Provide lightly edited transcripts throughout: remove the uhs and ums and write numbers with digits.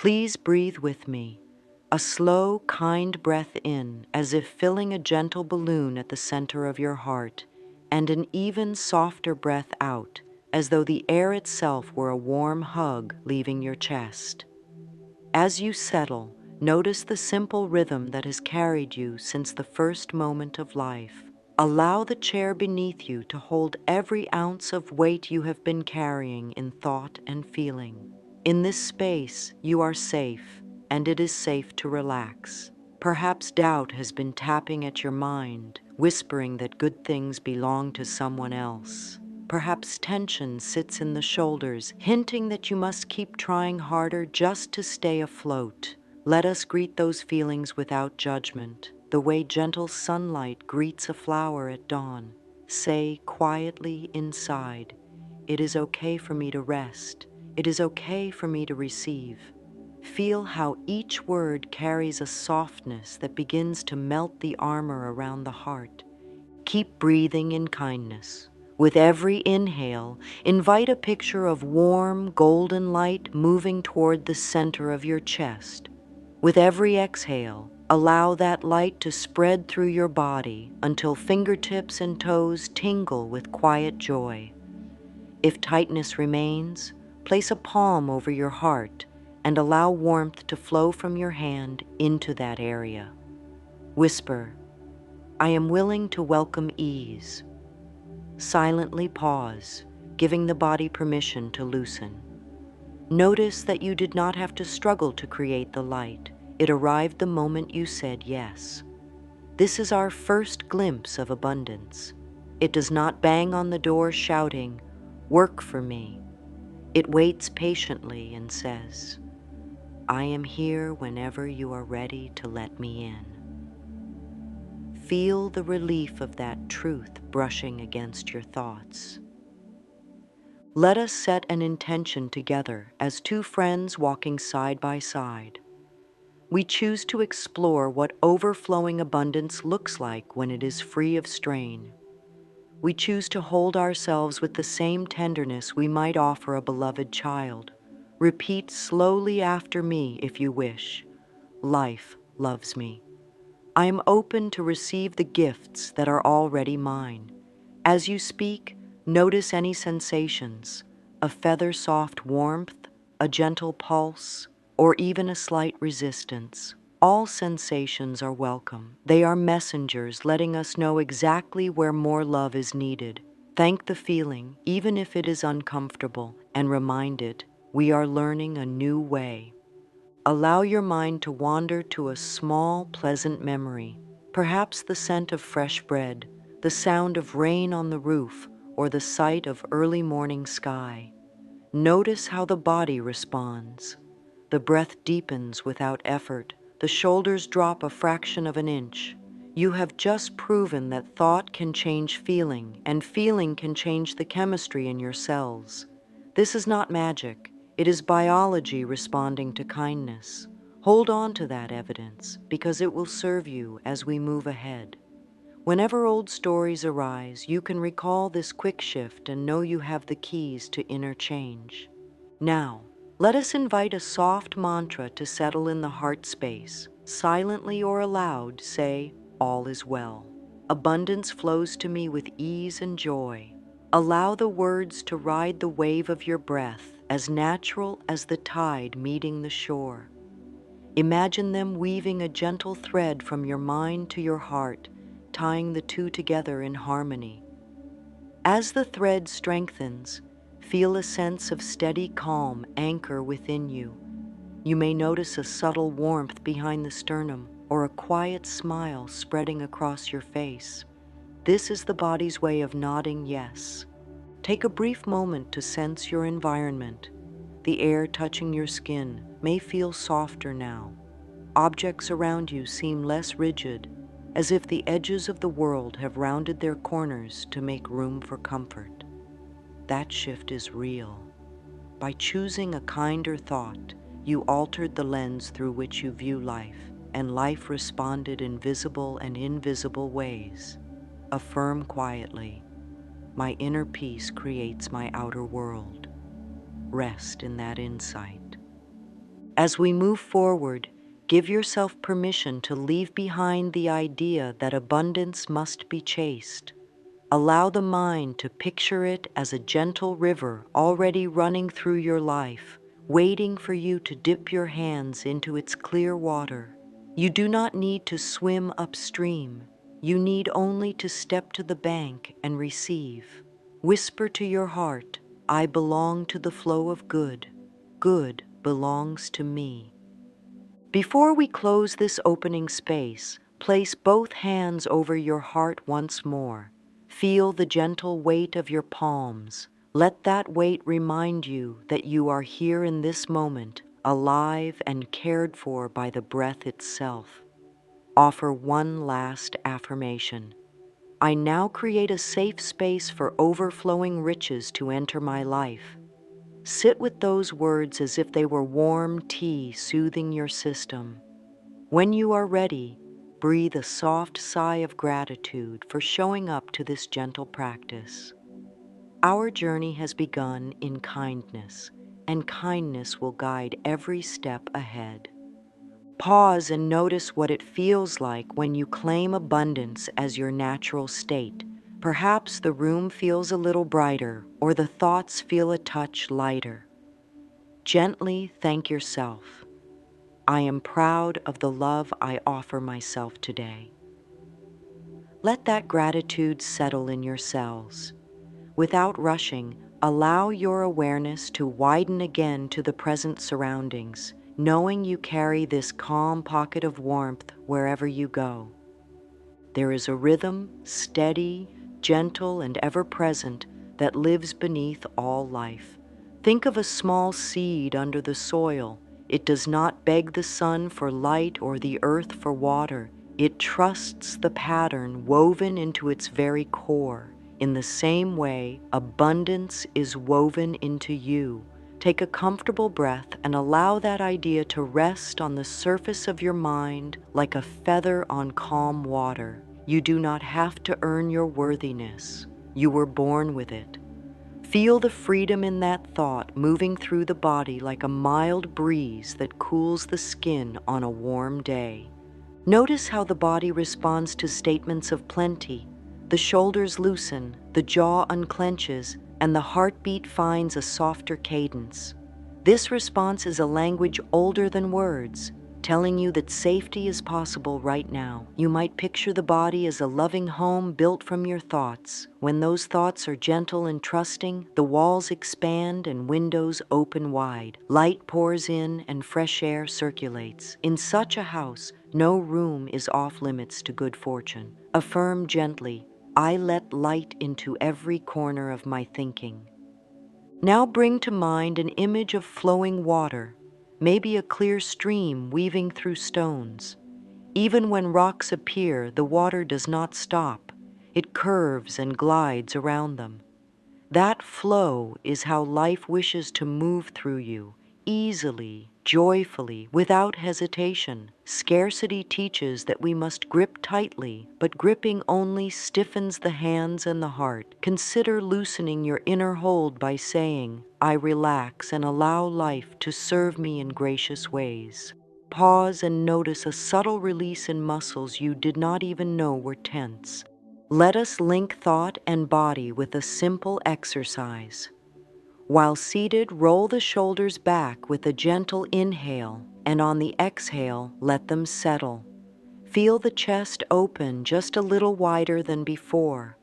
Please breathe with me. A slow, kind breath in, as if filling a gentle balloon at the center of your heart, and an even softer breath out, as though the air itself were a warm hug leaving your chest. As you settle, notice the simple rhythm that has carried you since the first moment of life. Allow the chair beneath you to hold every ounce of weight you have been carrying in thought and feeling. In this space, you are safe, and it is safe to relax. Perhaps doubt has been tapping at your mind, whispering that good things belong to someone else. Perhaps tension sits in the shoulders, hinting that you must keep trying harder just to stay afloat. Let us greet those feelings without judgment, the way gentle sunlight greets a flower at dawn. Say quietly inside, "It is okay for me to rest. It is okay for me to receive." Feel how each word carries a softness that begins to melt the armor around the heart. Keep breathing in kindness. With every inhale, invite a picture of warm, golden light moving toward the center of your chest. With every exhale, allow that light to spread through your body until fingertips and toes tingle with quiet joy. If tightness remains, place a palm over your heart and allow warmth to flow from your hand into that area. Whisper, "I am willing to welcome ease." Silently pause, giving the body permission to loosen. Notice that you did not have to struggle to create the light. It arrived the moment you said yes. This is our first glimpse of abundance. It does not bang on the door shouting, "Work for me." It waits patiently and says, "I am here whenever you are ready to let me in." Feel the relief of that truth brushing against your thoughts. Let us set an intention together as two friends walking side by side. We choose to explore what overflowing abundance looks like when it is free of strain. We choose to hold ourselves with the same tenderness we might offer a beloved child. Repeat slowly after me if you wish. Life loves me. I am open to receive the gifts that are already mine. As you speak, notice any sensations, a feather-soft warmth, a gentle pulse, or even a slight resistance. All sensations are welcome. They are messengers letting us know exactly where more love is needed. Thank the feeling, even if it is uncomfortable, and remind it, we are learning a new way. Allow your mind to wander to a small, pleasant memory, perhaps the scent of fresh bread, the sound of rain on the roof, or the sight of early morning sky. Notice how the body responds. The breath deepens without effort. The shoulders drop a fraction of an inch. You have just proven that thought can change feeling, and feeling can change the chemistry in your cells. This is not magic. It is biology responding to kindness. Hold on to that evidence, because it will serve you as we move ahead. Whenever old stories arise, you can recall this quick shift and know you have the keys to inner change. Now, let us invite a soft mantra to settle in the heart space. Silently or aloud, say, "All is well." Abundance flows to me with ease and joy. Allow the words to ride the wave of your breath, as natural as the tide meeting the shore. Imagine them weaving a gentle thread from your mind to your heart, tying the two together in harmony. As the thread strengthens, feel a sense of steady calm anchor within you. You may notice a subtle warmth behind the sternum or a quiet smile spreading across your face. This is the body's way of nodding yes. Take a brief moment to sense your environment. The air touching your skin may feel softer now. Objects around you seem less rigid, as if the edges of the world have rounded their corners to make room for comfort. That shift is real. By choosing a kinder thought, you altered the lens through which you view life, and life responded in visible and invisible ways. Affirm quietly, "My inner peace creates my outer world." Rest in that insight. As we move forward, give yourself permission to leave behind the idea that abundance must be chased. Allow the mind to picture it as a gentle river already running through your life, waiting for you to dip your hands into its clear water. You do not need to swim upstream. You need only to step to the bank and receive. Whisper to your heart, I belong to the flow of good. Good belongs to me. Before we close this opening space, place both hands over your heart once more. Feel the gentle weight of your palms. Let that weight remind you that you are here in this moment, alive and cared for by the breath itself. Offer one last affirmation. I now create a safe space for overflowing riches to enter my life. Sit with those words as if they were warm tea soothing your system. When you are ready, breathe a soft sigh of gratitude for showing up to this gentle practice. Our journey has begun in kindness, and kindness will guide every step ahead. Pause and notice what it feels like when you claim abundance as your natural state. Perhaps the room feels a little brighter, or the thoughts feel a touch lighter. Gently thank yourself. I am proud of the love I offer myself today. Let that gratitude settle in your cells. Without rushing, allow your awareness to widen again to the present surroundings, knowing you carry this calm pocket of warmth wherever you go. There is a rhythm, steady, gentle, and ever-present, that lives beneath all life. Think of a small seed under the soil. It does not beg the sun for light or the earth for water. It trusts the pattern woven into its very core. In the same way, abundance is woven into you. Take a comfortable breath and allow that idea to rest on the surface of your mind like a feather on calm water. You do not have to earn your worthiness. You were born with it. Feel the freedom in that thought moving through the body like a mild breeze that cools the skin on a warm day. Notice how the body responds to statements of plenty. The shoulders loosen, the jaw unclenches, and the heartbeat finds a softer cadence. This response is a language older than words, telling you that safety is possible right now. You might picture the body as a loving home built from your thoughts. When those thoughts are gentle and trusting, the walls expand and windows open wide. Light pours in and fresh air circulates. In such a house, no room is off limits to good fortune. Affirm gently, I let light into every corner of my thinking. Now bring to mind an image of flowing water, maybe a clear stream weaving through stones. Even when rocks appear, the water does not stop. It curves and glides around them. That flow is how life wishes to move through you, easily, joyfully, without hesitation. Scarcity teaches that we must grip tightly, but gripping only stiffens the hands and the heart. Consider loosening your inner hold by saying, I relax and allow life to serve me in gracious ways. Pause and notice a subtle release in muscles you did not even know were tense. Let us link thought and body with a simple exercise. While seated, roll the shoulders back with a gentle inhale, and on the exhale, let them settle. Feel the chest open just a little wider than before.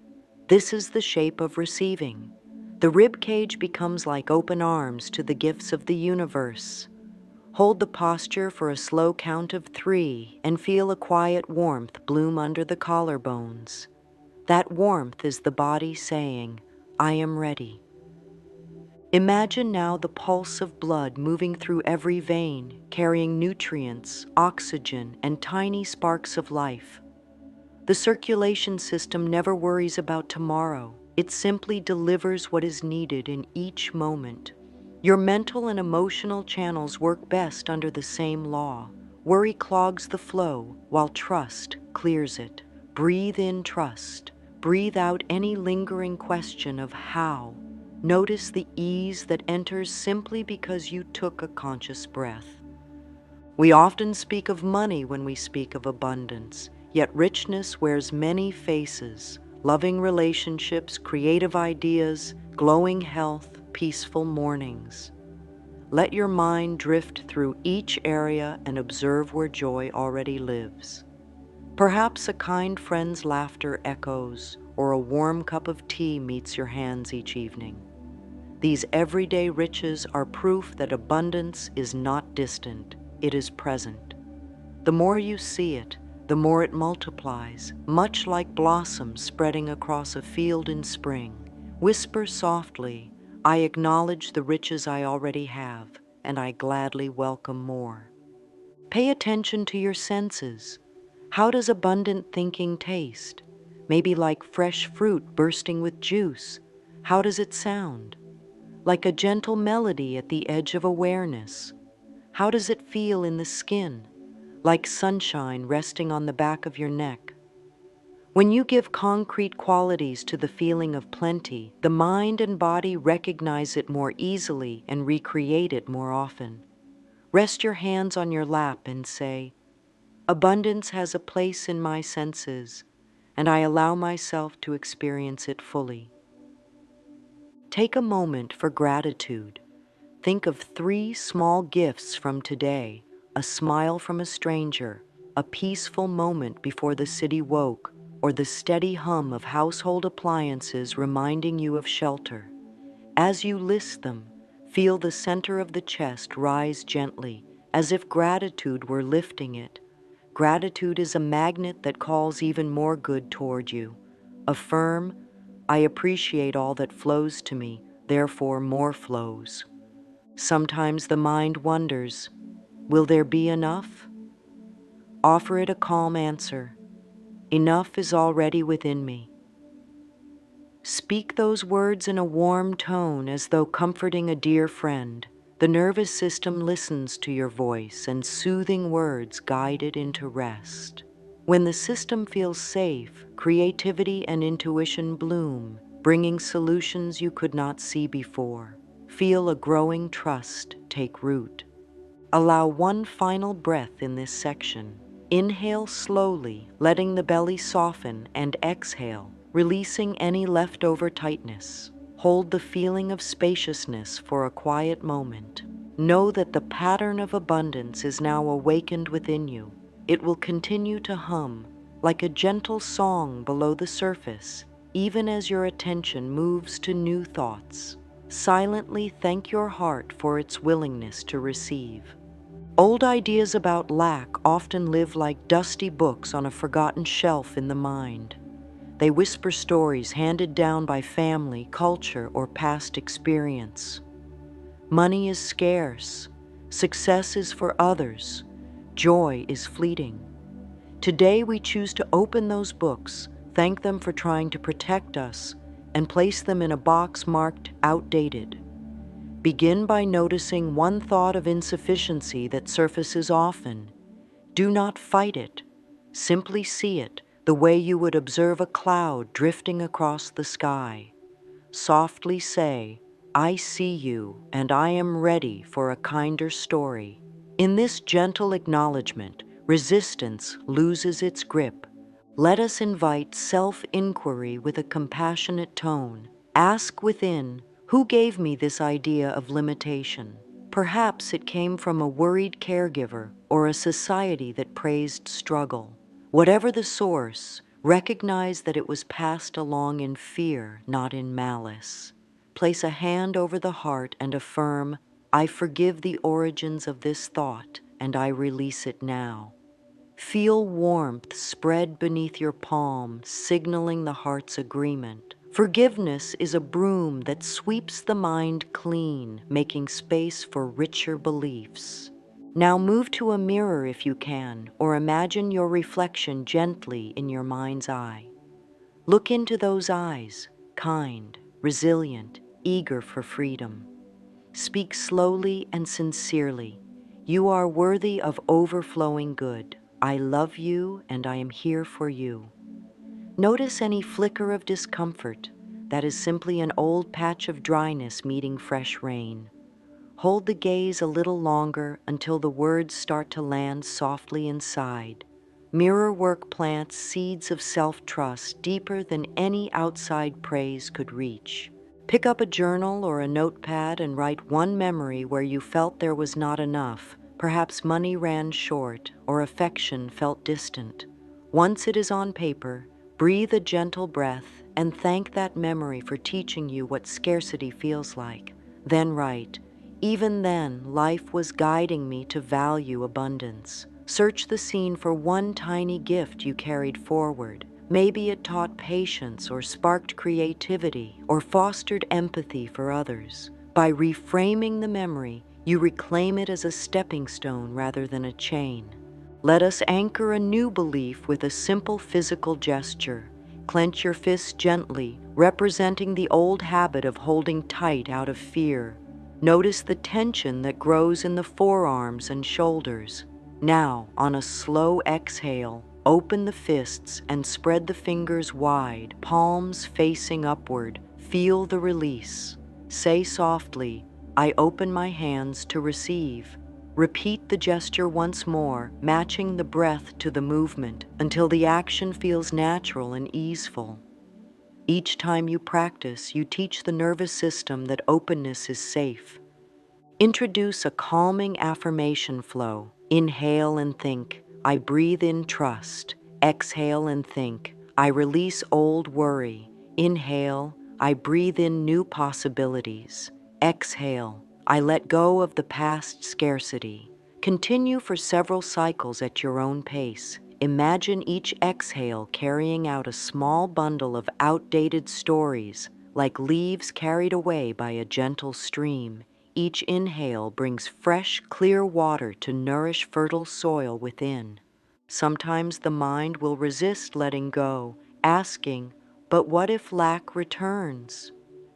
This is the shape of receiving. The rib cage becomes like open arms to the gifts of the universe. Hold the posture for a slow count of 3 and feel a quiet warmth bloom under the collarbones. That warmth is the body saying, I am ready. Imagine now the pulse of blood moving through every vein, carrying nutrients, oxygen, and tiny sparks of life. The circulation system never worries about tomorrow. It simply delivers what is needed in each moment. Your mental and emotional channels work best under the same law. Worry clogs the flow, while trust clears it. Breathe in trust. Breathe out any lingering question of how. Notice the ease that enters simply because you took a conscious breath. We often speak of money when we speak of abundance, yet richness wears many faces: loving relationships, creative ideas, glowing health, peaceful mornings. Let your mind drift through each area and observe where joy already lives. Perhaps a kind friend's laughter echoes, or a warm cup of tea meets your hands each evening. These everyday riches are proof that abundance is not distant, it is present. The more you see it, the more it multiplies, much like blossoms spreading across a field in spring. Whisper softly, "I acknowledge the riches I already have, and I gladly welcome more." Pay attention to your senses. How does abundant thinking taste? Maybe like fresh fruit bursting with juice. How does it sound? Like a gentle melody at the edge of awareness. How does it feel in the skin? Like sunshine resting on the back of your neck. When you give concrete qualities to the feeling of plenty, the mind and body recognize it more easily and recreate it more often. Rest your hands on your lap and say, "Abundance has a place in my senses, and I allow myself to experience it fully." Take a moment for gratitude. Think of 3 small gifts from today: a smile from a stranger, a peaceful moment before the city woke, or the steady hum of household appliances reminding you of shelter. As you list them, feel the center of the chest rise gently, as if gratitude were lifting it. Gratitude is a magnet that calls even more good toward you. Affirm, "I appreciate all that flows to me, therefore more flows." Sometimes the mind wonders, will there be enough? Offer it a calm answer. Enough is already within me. Speak those words in a warm tone as though comforting a dear friend. The nervous system listens to your voice, and soothing words guide it into rest. When the system feels safe, creativity and intuition bloom, bringing solutions you could not see before. Feel a growing trust take root. Allow one final breath in this section. Inhale slowly, letting the belly soften, and exhale, releasing any leftover tightness. Hold the feeling of spaciousness for a quiet moment. Know that the pattern of abundance is now awakened within you. It will continue to hum, like a gentle song below the surface, even as your attention moves to new thoughts. Silently thank your heart for its willingness to receive. Old ideas about lack often live like dusty books on a forgotten shelf in the mind. They whisper stories handed down by family, culture, or past experience. Money is scarce. Success is for others. Joy is fleeting. Today we choose to open those books, thank them for trying to protect us, and place them in a box marked outdated. Begin by noticing one thought of insufficiency that surfaces often. Do not fight it. Simply see it the way you would observe a cloud drifting across the sky. Softly say, "I see you, and I am ready for a kinder story." In this gentle acknowledgement, resistance loses its grip. Let us invite self-inquiry with a compassionate tone. Ask within, who gave me this idea of limitation? Perhaps it came from a worried caregiver or a society that praised struggle. Whatever the source, recognize that it was passed along in fear, not in malice. Place a hand over the heart and affirm, "I forgive the origins of this thought, and I release it now." Feel warmth spread beneath your palm, signaling the heart's agreement. Forgiveness is a broom that sweeps the mind clean, making space for richer beliefs. Now move to a mirror if you can, or imagine your reflection gently in your mind's eye. Look into those eyes, kind, resilient, eager for freedom. Speak slowly and sincerely. "You are worthy of overflowing good. I love you and I am here for you." Notice any flicker of discomfort. That is simply an old patch of dryness meeting fresh rain. Hold the gaze a little longer until the words start to land softly inside. Mirror work plants seeds of self-trust deeper than any outside praise could reach. Pick up a journal or a notepad and write one memory where you felt there was not enough. Perhaps money ran short or affection felt distant. Once it is on paper, breathe a gentle breath and thank that memory for teaching you what scarcity feels like. Then write, "Even then, life was guiding me to value abundance." Search the scene for one tiny gift you carried forward. Maybe it taught patience or sparked creativity or fostered empathy for others. By reframing the memory, you reclaim it as a stepping stone rather than a chain. Let us anchor a new belief with a simple physical gesture. Clench your fist gently, representing the old habit of holding tight out of fear. Notice the tension that grows in the forearms and shoulders. Now, on a slow exhale, open the fists and spread the fingers wide, palms facing upward. Feel the release. Say softly, "I open my hands to receive." Repeat the gesture once more, matching the breath to the movement until the action feels natural and easeful. Each time you practice, you teach the nervous system that openness is safe. Introduce a calming affirmation flow. Inhale and think, "I breathe in trust." Exhale and think, "I release old worry." Inhale, "I breathe in new possibilities." Exhale, "I let go of the past scarcity." Continue for several cycles at your own pace. Imagine each exhale carrying out a small bundle of outdated stories, like leaves carried away by a gentle stream. Each inhale brings fresh, clear water to nourish fertile soil within. Sometimes the mind will resist letting go, asking, "But what if lack returns?"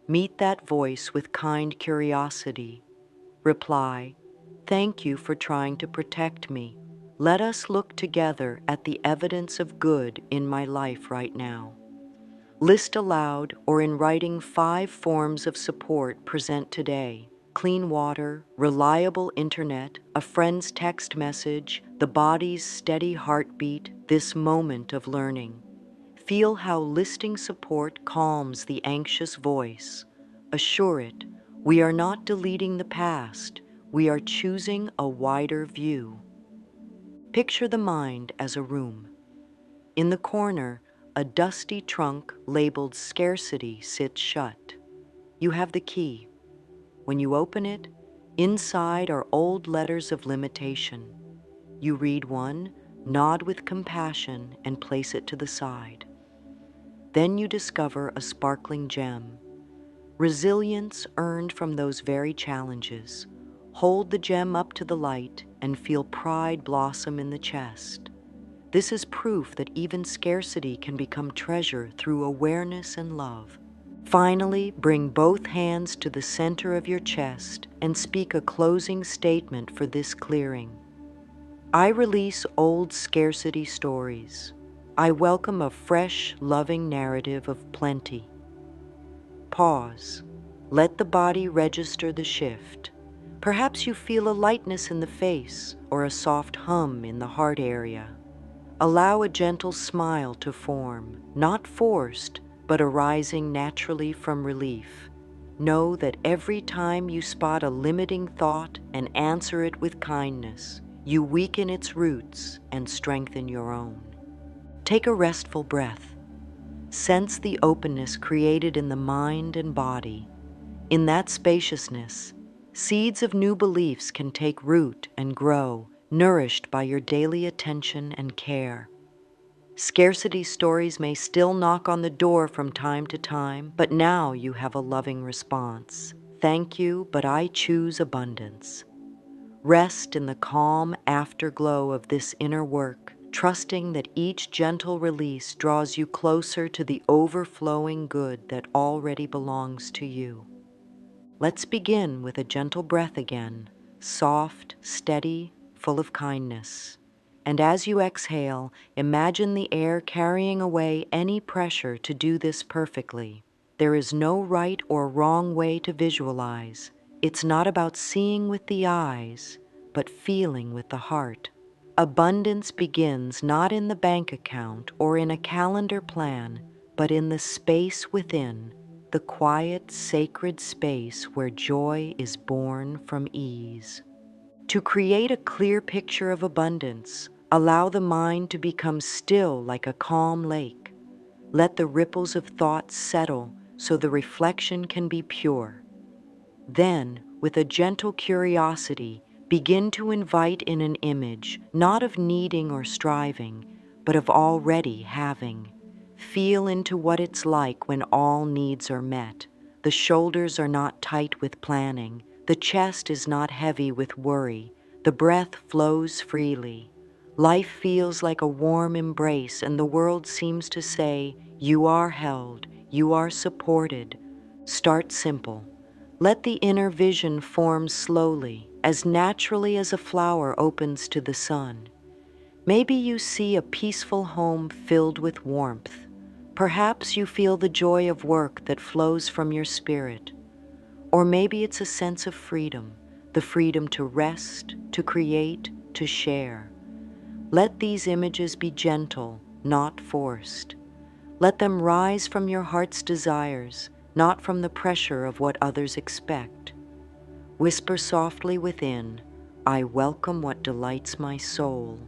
Meet that voice with kind curiosity. Reply, "Thank you for trying to protect me. Let us look together at the evidence of good in my life right now." List aloud or in writing 5 forms of support present today: clean water, reliable internet, a friend's text message, the body's steady heartbeat, this moment of learning. Feel how listing support calms the anxious voice. Assure it, we are not deleting the past, we are choosing a wider view. Picture the mind as a room. In the corner, a dusty trunk labeled scarcity sits shut. You have the key. When you open it, inside are old letters of limitation. You read one, nod with compassion, and place it to the side. Then you discover a sparkling gem. Resilience earned from those very challenges. Hold the gem up to the light and feel pride blossom in the chest. This is proof that even scarcity can become treasure through awareness and love. Finally, bring both hands to the center of your chest and speak a closing statement for this clearing. I release old scarcity stories. I welcome a fresh, loving narrative of plenty. Pause. Let the body register the shift. Perhaps you feel a lightness in the face or a soft hum in the heart area. Allow a gentle smile to form, not forced, but arising naturally from relief. Know that every time you spot a limiting thought and answer it with kindness, you weaken its roots and strengthen your own. Take a restful breath. Sense the openness created in the mind and body. In that spaciousness, seeds of new beliefs can take root and grow, nourished by your daily attention and care. Scarcity stories may still knock on the door from time to time, but now you have a loving response. "Thank you, but I choose abundance." Rest in the calm afterglow of this inner work, trusting that each gentle release draws you closer to the overflowing good that already belongs to you. Let's begin with a gentle breath again, soft, steady, full of kindness. And as you exhale, imagine the air carrying away any pressure to do this perfectly. There is no right or wrong way to visualize. It's not about seeing with the eyes, but feeling with the heart. Abundance begins not in the bank account or in a calendar plan, but in the space within, the quiet, sacred space where joy is born from ease. To create a clear picture of abundance, allow the mind to become still like a calm lake. Let the ripples of thought settle so the reflection can be pure. Then, with a gentle curiosity, begin to invite in an image, not of needing or striving, but of already having. Feel into what it's like when all needs are met. The shoulders are not tight with planning. The chest is not heavy with worry. The breath flows freely. Life feels like a warm embrace, and the world seems to say, "You are held, you are supported." Start simple. Let the inner vision form slowly, as naturally as a flower opens to the sun. Maybe you see a peaceful home filled with warmth. Perhaps you feel the joy of work that flows from your spirit. Or maybe it's a sense of freedom, the freedom to rest, to create, to share. Let these images be gentle, not forced. Let them rise from your heart's desires, not from the pressure of what others expect. Whisper softly within, "I welcome what delights my soul."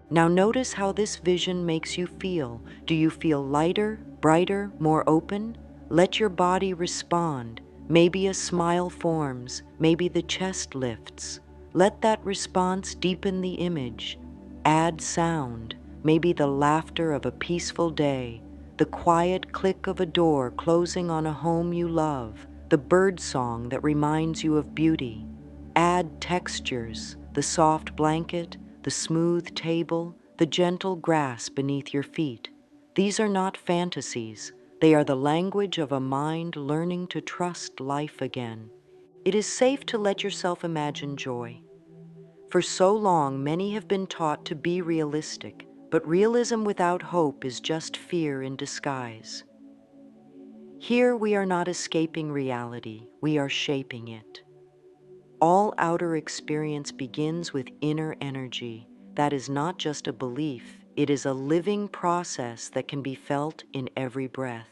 Now notice how this vision makes you feel. Do you feel lighter, brighter, more open? Let your body respond. Maybe a smile forms, maybe the chest lifts. Let that response deepen the image. Add sound, maybe the laughter of a peaceful day, the quiet click of a door closing on a home you love, the bird song that reminds you of beauty. Add textures, the soft blanket, the smooth table, the gentle grass beneath your feet. These are not fantasies. They are the language of a mind learning to trust life again. It is safe to let yourself imagine joy. For so long, many have been taught to be realistic, but realism without hope is just fear in disguise. Here we are not escaping reality, we are shaping it. All outer experience begins with inner energy. That is not just a belief, it is a living process that can be felt in every breath.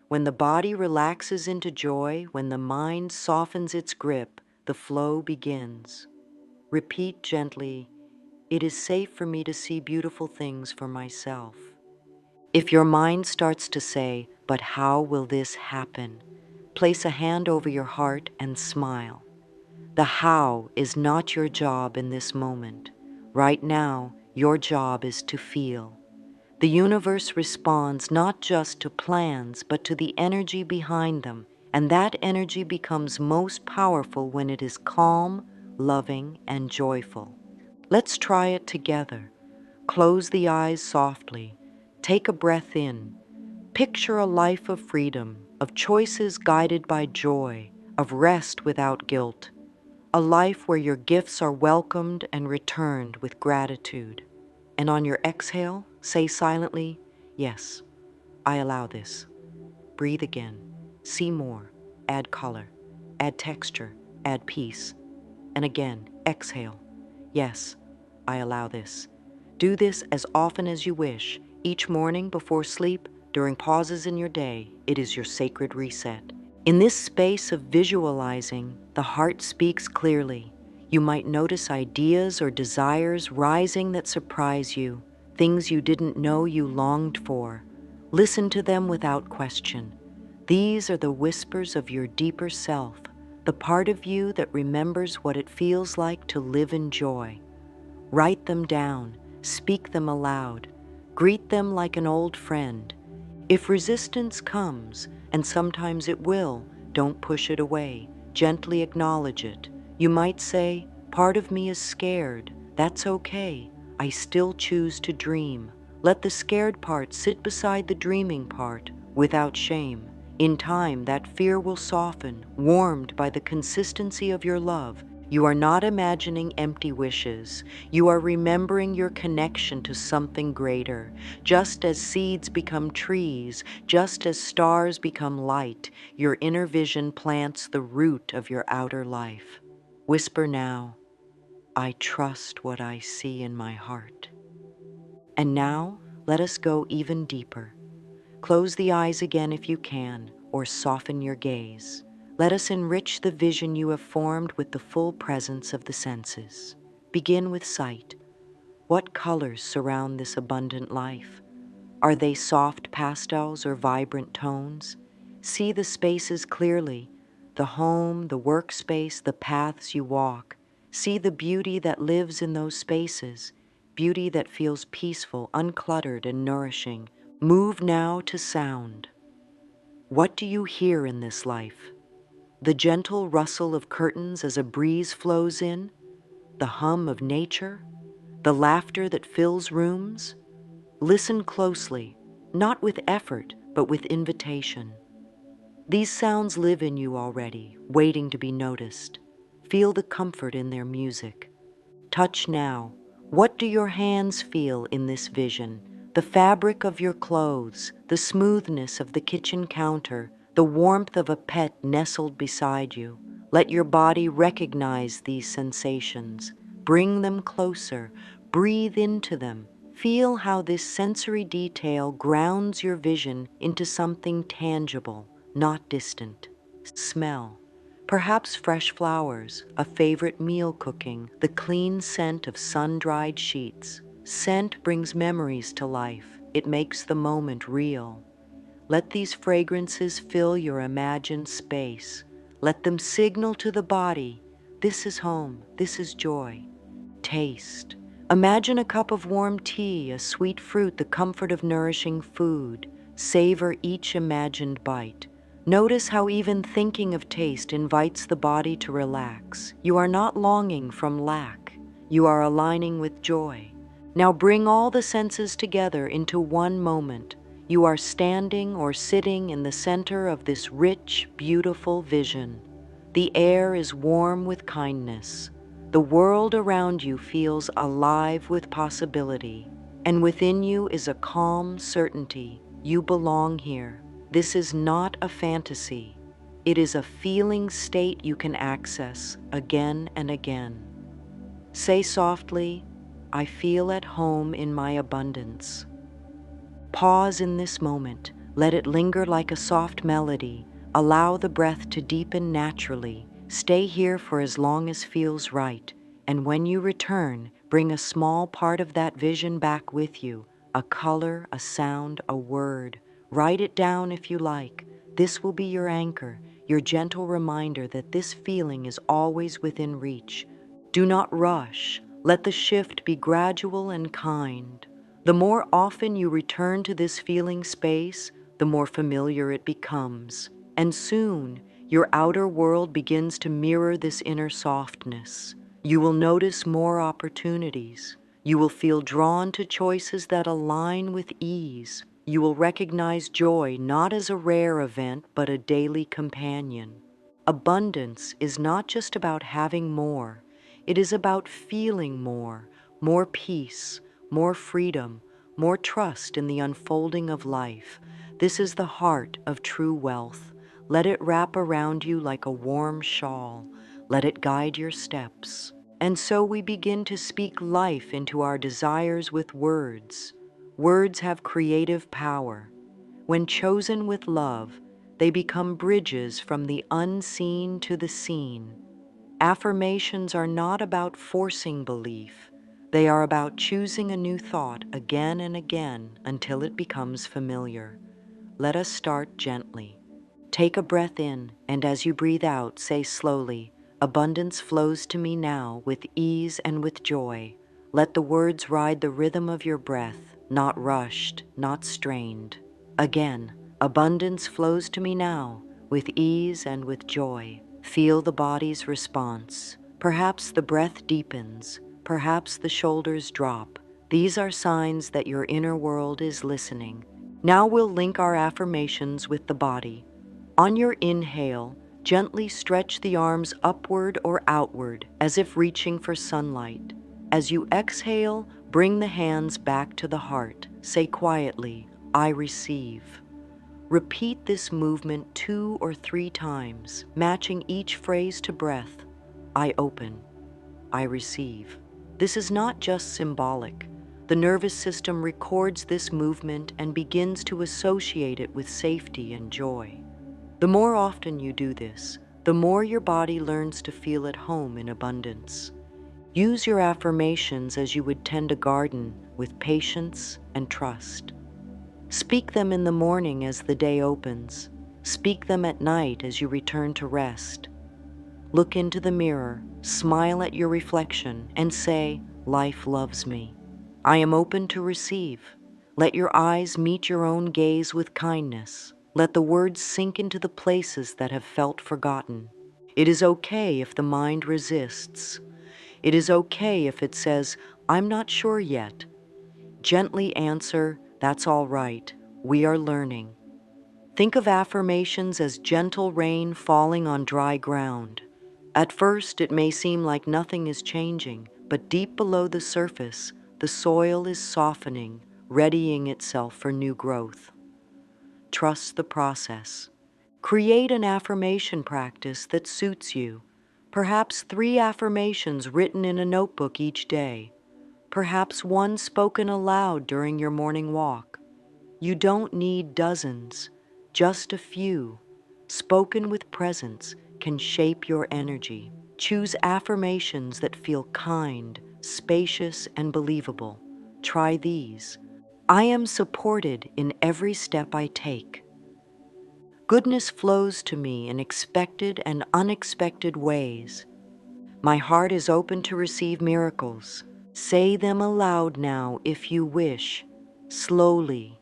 When the body relaxes into joy, when the mind softens its grip, the flow begins. Repeat gently, "It is safe for me to see beautiful things for myself." If your mind starts to say, "But how will this happen?" place a hand over your heart and smile. The how is not your job in this moment. Right now, your job is to feel. The universe responds not just to plans, but to the energy behind them, and that energy becomes most powerful when it is calm, loving, and joyful. Let's try it together. Close the eyes softly. Take a breath in. Picture a life of freedom, of choices guided by joy, of rest without guilt. A life where your gifts are welcomed and returned with gratitude. And on your exhale, say silently, "Yes, I allow this." Breathe again. See more. Add color. Add texture. Add peace. And again, exhale. "Yes, I allow this." Do this as often as you wish. Each morning before sleep, during pauses in your day, it is your sacred reset. In this space of visualizing, the heart speaks clearly. You might notice ideas or desires rising that surprise you, things you didn't know you longed for. Listen to them without question. These are the whispers of your deeper self, the part of you that remembers what it feels like to live in joy. Write them down, speak them aloud, greet them like an old friend. If resistance comes, and sometimes it will, don't push it away. Gently acknowledge it. You might say, "Part of me is scared. That's okay. I still choose to dream." Let the scared part sit beside the dreaming part without shame. In time, that fear will soften, warmed by the consistency of your love. You are not imagining empty wishes. You are remembering your connection to something greater. Just as seeds become trees, just as stars become light, your inner vision plants the root of your outer life. Whisper now, I trust what I see in my heart. And now, let us go even deeper. Close the eyes again if you can, or soften your gaze. Let us enrich the vision you have formed with the full presence of the senses. Begin with sight. What colors surround this abundant life? Are they soft pastels or vibrant tones? See the spaces clearly, the home, the workspace, the paths you walk. See the beauty that lives in those spaces, beauty that feels peaceful, uncluttered, and nourishing. Move now to sound. What do you hear in this life? The gentle rustle of curtains as a breeze flows in? The hum of nature? The laughter that fills rooms? Listen closely, not with effort, but with invitation. These sounds live in you already, waiting to be noticed. Feel the comfort in their music. Touch now. What do your hands feel in this vision? The fabric of your clothes, the smoothness of the kitchen counter, the warmth of a pet nestled beside you. Let your body recognize these sensations. Bring them closer. Breathe into them. Feel how this sensory detail grounds your vision into something tangible, not distant. Smell. Perhaps fresh flowers, a favorite meal cooking, the clean scent of sun-dried sheets. Scent brings memories to life. It makes the moment real. Let these fragrances fill your imagined space. Let them signal to the body, this is home, this is joy. Taste. Imagine a cup of warm tea, a sweet fruit, the comfort of nourishing food. Savor each imagined bite. Notice how even thinking of taste invites the body to relax. You are not longing from lack. You are aligning with joy. Now bring all the senses together into one moment. You are standing or sitting in the center of this rich, beautiful vision. The air is warm with kindness. The world around you feels alive with possibility, and within you is a calm certainty. You belong here. This is not a fantasy. It is a feeling state you can access again and again. Say softly, I feel at home in my abundance. Pause in this moment. Let it linger like a soft melody. Allow the breath to deepen naturally. Stay here for as long as feels right. And when you return, bring a small part of that vision back with you. A color, a sound, a word. Write it down if you like. This will be your anchor, your gentle reminder that this feeling is always within reach. Do not rush. Let the shift be gradual and kind. The more often you return to this feeling space, the more familiar it becomes. And soon, your outer world begins to mirror this inner softness. You will notice more opportunities. You will feel drawn to choices that align with ease. You will recognize joy not as a rare event, but a daily companion. Abundance is not just about having more. It is about feeling more, more peace, more freedom, more trust in the unfolding of life. This is the heart of true wealth. Let it wrap around you like a warm shawl. Let it guide your steps. And so we begin to speak life into our desires with words. Words have creative power. When chosen with love, they become bridges from the unseen to the seen. Affirmations are not about forcing belief. They are about choosing a new thought again and again until it becomes familiar. Let us start gently. Take a breath in, and as you breathe out, say slowly, abundance flows to me now with ease and with joy. Let the words ride the rhythm of your breath, not rushed, not strained. Again, abundance flows to me now with ease and with joy. Feel the body's response. Perhaps the breath deepens, perhaps the shoulders drop. These are signs that your inner world is listening. Now we'll link our affirmations with the body. On your inhale, Gently stretch the arms upward or outward as if reaching for sunlight. As you exhale, bring the hands back to the heart. Say quietly, I receive. Repeat this movement 2 or 3 times, matching each phrase to breath. I open. I receive. This is not just symbolic. The nervous system records this movement and begins to associate it with safety and joy. The more often you do this, the more your body learns to feel at home in abundance. Use your affirmations as you would tend a garden with patience and trust. Speak them in the morning as the day opens. Speak them at night as you return to rest. Look into the mirror, smile at your reflection, and say, life loves me. I am open to receive. Let your eyes meet your own gaze with kindness. Let the words sink into the places that have felt forgotten. It is okay if the mind resists. It is okay if it says, I'm not sure yet. Gently answer, that's all right. We are learning. Think of affirmations as gentle rain falling on dry ground. At first, it may seem like nothing is changing, but deep below the surface, the soil is softening, readying itself for new growth. Trust the process. Create an affirmation practice that suits you. Perhaps 3 affirmations written in a notebook each day. Perhaps 1 spoken aloud during your morning walk. You don't need dozens, just a few. Spoken with presence can shape your energy. Choose affirmations that feel kind, spacious, and believable. Try these. I am supported in every step I take. Goodness flows to me in expected and unexpected ways. My heart is open to receive miracles. Say them aloud now if you wish, slowly,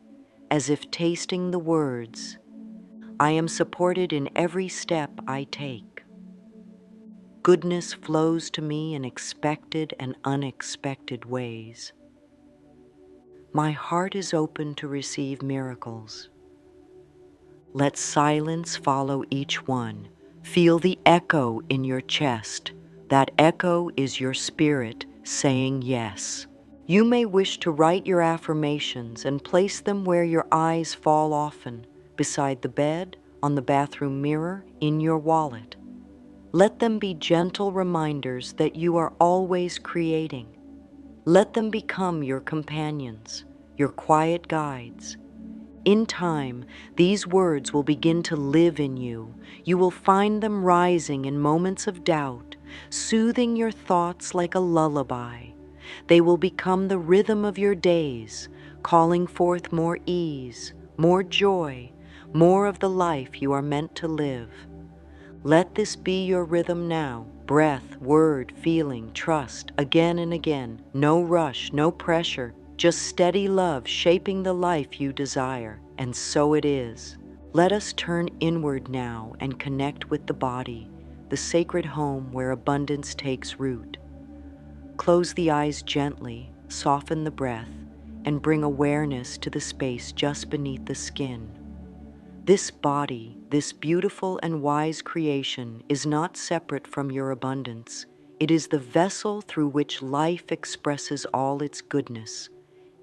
as if tasting the words. I am supported in every step I take. Goodness flows to me in expected and unexpected ways. My heart is open to receive miracles. Let silence follow each one. Feel the echo in your chest. That echo is your spirit saying yes. You may wish to write your affirmations and place them where your eyes fall often, beside the bed, on the bathroom mirror, in your wallet. Let them be gentle reminders that you are always creating. Let them become your companions, your quiet guides. In time, these words will begin to live in you. You will find them rising in moments of doubt, soothing your thoughts like a lullaby. They will become the rhythm of your days, calling forth more ease, more joy, more of the life you are meant to live. Let this be your rhythm now. Breath, word, feeling, trust, again and again. No rush, no pressure, just steady love shaping the life you desire. And so it is. Let us turn inward now and connect with the body, the sacred home where abundance takes root. Close the eyes gently, soften the breath, and bring awareness to the space just beneath the skin. This body, this beautiful and wise creation, is not separate from your abundance. It is the vessel through which life expresses all its goodness.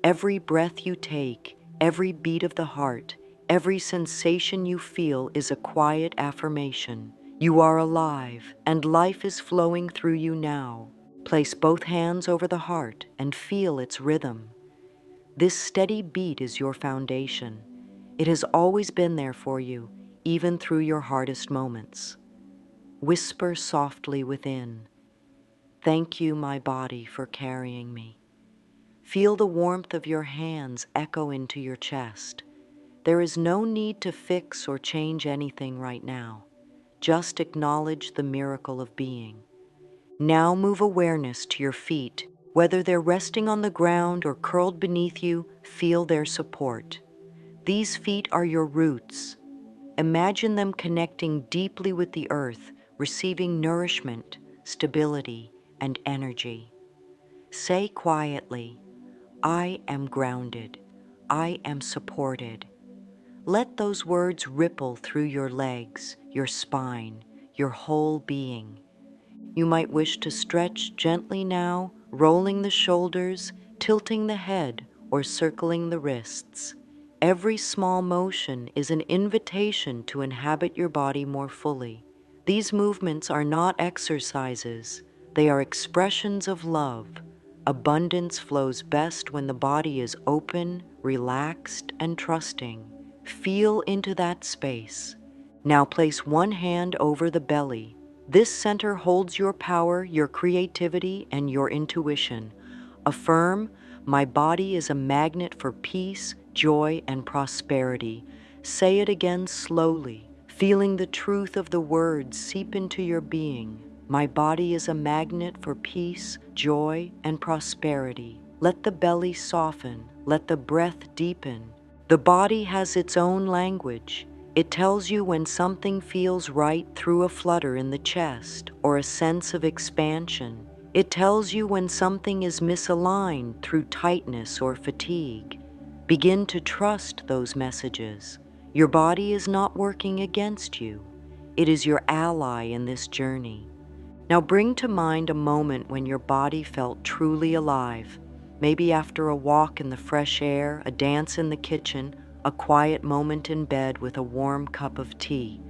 Every breath you take, every beat of the heart, every sensation you feel is a quiet affirmation. You are alive, and life is flowing through you now. Place both hands over the heart and feel its rhythm. This steady beat is your foundation. It has always been there for you, even through your hardest moments. Whisper softly within, thank you, my body, for carrying me. Feel the warmth of your hands echo into your chest. There is no need to fix or change anything right now. Just acknowledge the miracle of being. Now move awareness to your feet. Whether they're resting on the ground or curled beneath you, feel their support. These feet are your roots. Imagine them connecting deeply with the earth, receiving nourishment, stability, and energy. Say quietly, I am grounded. I am supported. Let those words ripple through your legs, your spine, your whole being. You might wish to stretch gently now, rolling the shoulders, tilting the head, or circling the wrists. Every small motion is an invitation to inhabit your body more fully. These movements are not exercises, they are expressions of love. Abundance flows best when the body is open, relaxed, and trusting. Feel into that space. Now place one hand over the belly. This center holds your power, your creativity, and your intuition. Affirm, my body is a magnet for peace, joy, and prosperity. Say it again slowly, feeling the truth of the words seep into your being. My body is a magnet for peace, joy, and prosperity. Let the belly soften, let the breath deepen. The body has its own language. It tells you when something feels right through a flutter in the chest or a sense of expansion. It tells you when something is misaligned through tightness or fatigue. Begin to trust those messages. Your body is not working against you. It is your ally in this journey. Now bring to mind a moment when your body felt truly alive. Maybe after a walk in the fresh air, a dance in the kitchen, a quiet moment in bed with a warm cup of tea.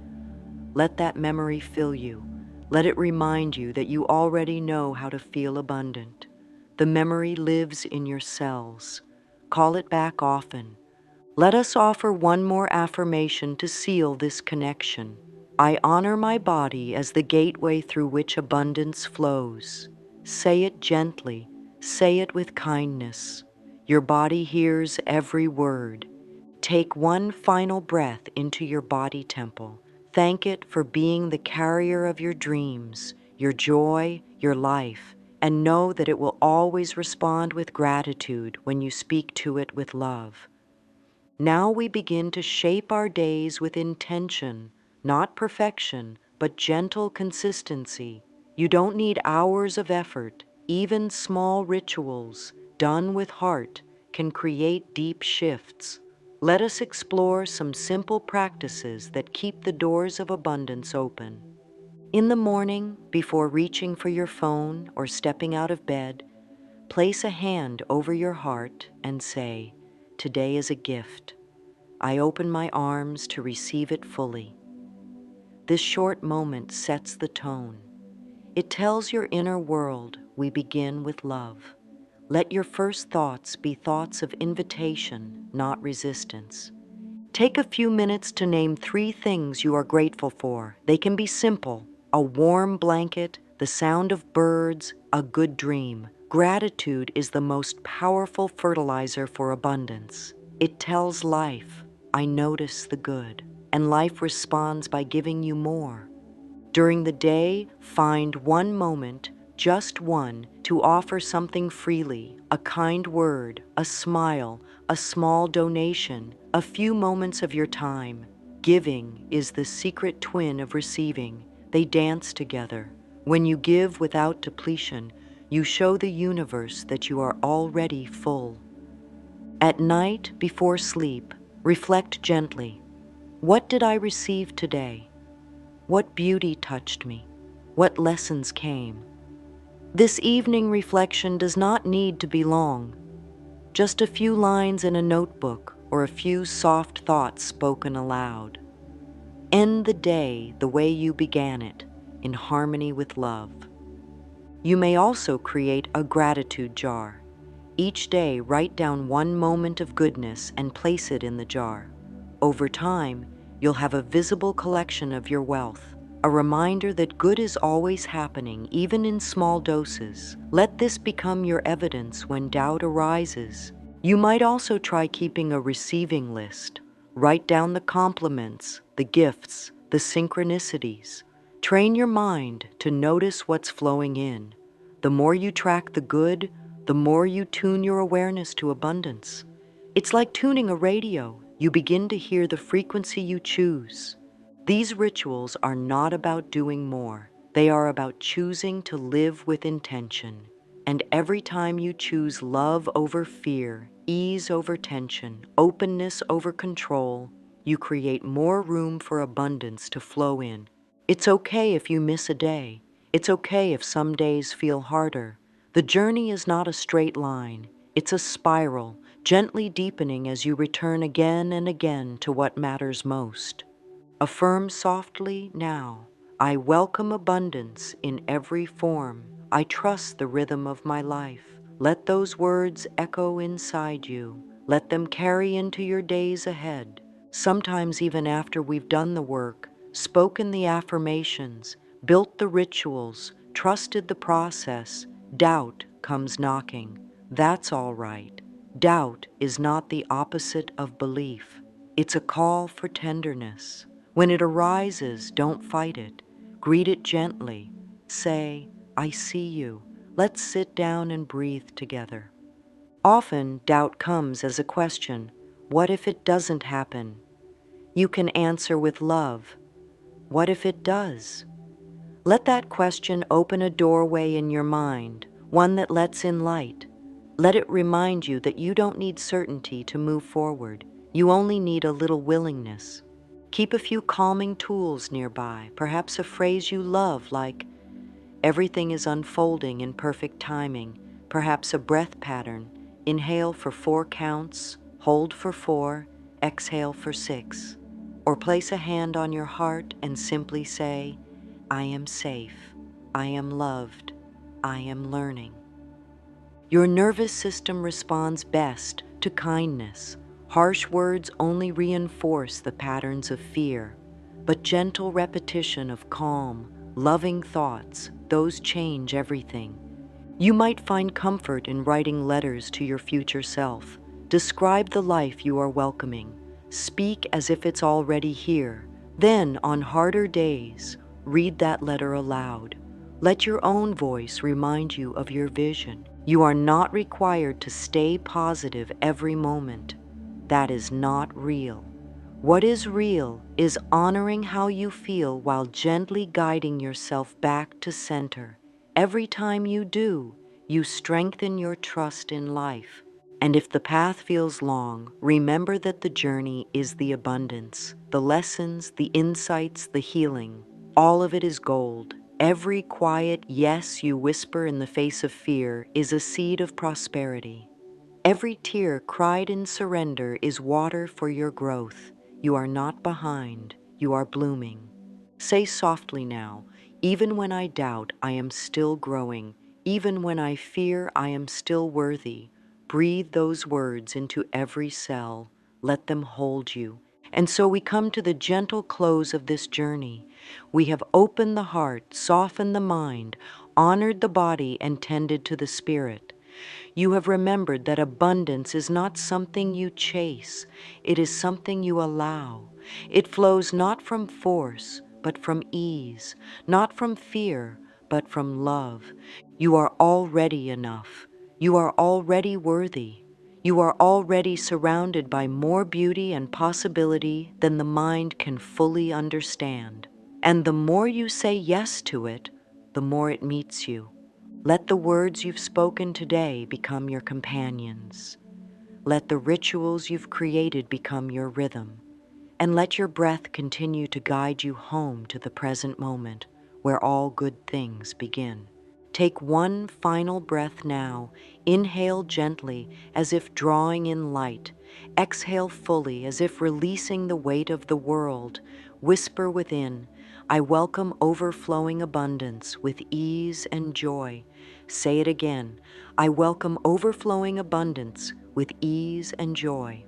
Let that memory fill you. Let it remind you that you already know how to feel abundant. The memory lives in your cells. Call it back often. Let us offer one more affirmation to seal this connection. I honor my body as the gateway through which abundance flows. Say it gently. Say it with kindness. Your body hears every word. Take one final breath into your body temple. Thank it for being the carrier of your dreams, your joy, your life, and know that it will always respond with gratitude when you speak to it with love. Now we begin to shape our days with intention, not perfection, but gentle consistency. You don't need hours of effort. Even small rituals, done with heart, can create deep shifts. Let us explore some simple practices that keep the doors of abundance open. In the morning, before reaching for your phone or stepping out of bed, place a hand over your heart and say, "Today is a gift. I open my arms to receive it fully." This short moment sets the tone. It tells your inner world we begin with love. Let your first thoughts be thoughts of invitation, not resistance. Take a few minutes to name 3 things you are grateful for. They can be simple: a warm blanket, the sound of birds, a good dream. Gratitude is the most powerful fertilizer for abundance. It tells life, I notice the good, and life responds by giving you more. During the day, find one moment, just one, to offer something freely: a kind word, a smile, a small donation, a few moments of your time. Giving is the secret twin of receiving. They dance together. When you give without depletion, you show the universe that you are already full. At night, before sleep, reflect gently. What did I receive today? What beauty touched me? What lessons came? This evening reflection does not need to be long. Just a few lines in a notebook or a few soft thoughts spoken aloud. End the day the way you began it, in harmony with love. You may also create a gratitude jar. Each day, write down one moment of goodness and place it in the jar. Over time, you'll have a visible collection of your wealth, a reminder that good is always happening, even in small doses. Let this become your evidence when doubt arises. You might also try keeping a receiving list. Write down the compliments, the gifts, the synchronicities. Train your mind to notice what's flowing in. The more you track the good, the more you tune your awareness to abundance. It's like tuning a radio. You begin to hear the frequency you choose. These rituals are not about doing more. They are about choosing to live with intention. And every time you choose love over fear, ease over tension, openness over control, you create more room for abundance to flow in. It's okay if you miss a day. It's okay if some days feel harder. The journey is not a straight line. It's a spiral, gently deepening as you return again and again to what matters most. Affirm softly now, I welcome abundance in every form. I trust the rhythm of my life. Let those words echo inside you. Let them carry into your days ahead. Sometimes even after we've done the work, spoken the affirmations, built the rituals, trusted the process, doubt comes knocking. That's all right. Doubt is not the opposite of belief. It's a call for tenderness. When it arises, don't fight it. Greet it gently. Say, I see you. Let's sit down and breathe together. Often, doubt comes as a question. What if it doesn't happen? You can answer with love. What if it does? Let that question open a doorway in your mind, one that lets in light. Let it remind you that you don't need certainty to move forward. You only need a little willingness. Keep a few calming tools nearby, perhaps a phrase you love like, everything is unfolding in perfect timing, perhaps a breath pattern. Inhale for 4 counts, hold for 4, exhale for 6. Or place a hand on your heart and simply say, I am safe, I am loved, I am learning. Your nervous system responds best to kindness. Harsh words only reinforce the patterns of fear, but gentle repetition of calm, loving thoughts, those change everything. You might find comfort in writing letters to your future self. Describe the life you are welcoming. Speak as if it's already here. Then, on harder days, read that letter aloud. Let your own voice remind you of your vision. You are not required to stay positive every moment. That is not real. What is real is honoring how you feel while gently guiding yourself back to center. Every time you do, you strengthen your trust in life. And if the path feels long, remember that the journey is the abundance, the lessons, the insights, the healing. All of it is gold. Every quiet yes you whisper in the face of fear is a seed of prosperity. Every tear cried in surrender is water for your growth. You are not behind, you are blooming. Say softly now, even when I doubt, I am still growing. Even when I fear, I am still worthy. Breathe those words into every cell. Let them hold you. And so we come to the gentle close of this journey. We have opened the heart, softened the mind, honored the body, and tended to the spirit. You have remembered that abundance is not something you chase, it is something you allow. It flows not from force, but from ease, not from fear, but from love. You are already enough. You are already worthy. You are already surrounded by more beauty and possibility than the mind can fully understand. And the more you say yes to it, the more it meets you. Let the words you've spoken today become your companions. Let the rituals you've created become your rhythm. And let your breath continue to guide you home to the present moment where all good things begin. Take one final breath now. Inhale gently as if drawing in light. Exhale fully as if releasing the weight of the world. Whisper within, I welcome overflowing abundance with ease and joy. Say it again, I welcome overflowing abundance with ease and joy.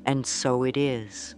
And so it is.